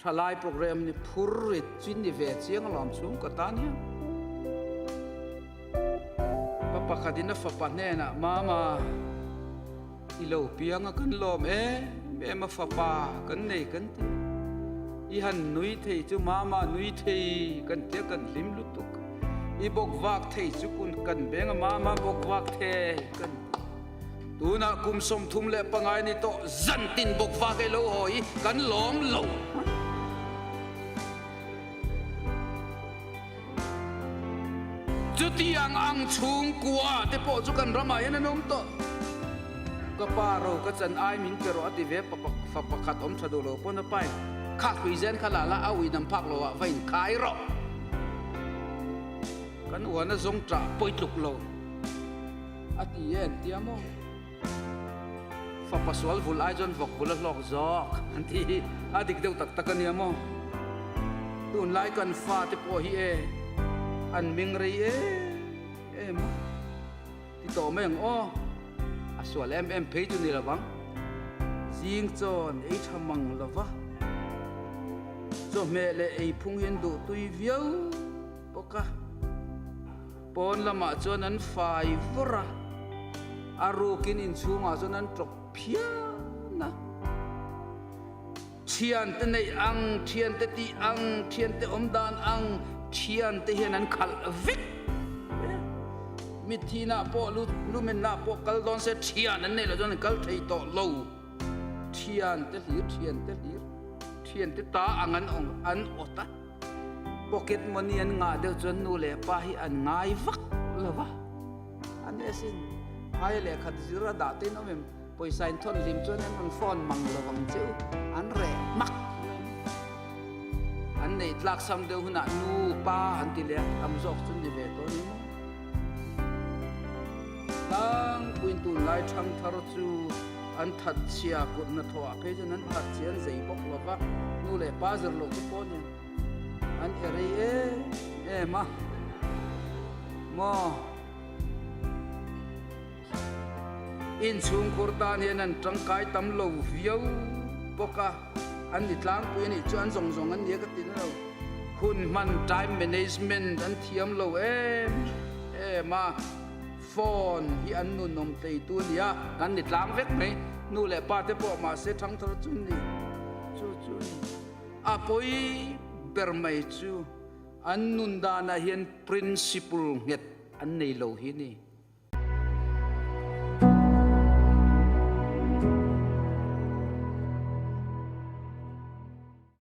thalai program ni phurit chin ni ve chiang lam chung ka ta ni papa khadina fa pa ne na mama ilo pianga kan lom me ma fa pa kan nei kan ti i han nui thei chu mama nui thei kan te kan lim lutuk i bok wak thei chu kun kan benga mama bok wak the kan tuna kum som thum le pangai ni to zan tin bok wak e lo hoi kan lom lo chuti ang chung kwa te po chu kan rama yan anom to kaparo ka chan ai min pero ati ve pa khat om thado lo pon na pai kha khui zen khala la awi nam phak lo wa vain khai ro kan wa na zong tra poi tluk lo ati yen tiamo fa paswal vul ai jon vok bula lok zok anti adik deu tak takani amo tun lai kan fa te po hi an ming rei ma ti to meng o aswal em phei tu ni lawang jing chon ei thamang lawa cho me le ei phung hin du tui viau poka pon lama chon an fai vora aru kin in chunga chon an trok phia na thian te nei ang thian te ti ang thian te om dan ang thian te hian an khal vik mithina po lu men na po kal don se thian an nei lo don kal thei to lo thian te ta angan ong an ota pocket money an nga de chon nu le pa hi an ngai vak lawa an esin ai le khat zira da te no mem poisa in thon lim chon an phone mang lawang cheu an re mak an nei tlak sam de huna nu pa an ti le am zok chun ni ve to ni mo lang kuin tu lai thang thar chu an that chia kut na thoa phe jan an that chian zei bok lawa nu le pa zer lo chu pon ni an ere ma mo in chung kurtan hian an tangkai tam lo viau poka an ni tlang pu ni chu an zong an ni ka tin lo hun man time management an thiam lo ma phone hi an nu nom tei tu nia kan ni tlang vek mai nu le pa te po ma se thang thar chun ni chu a poi ber mai chu an nun da na hian principle nget an nei lo hi ni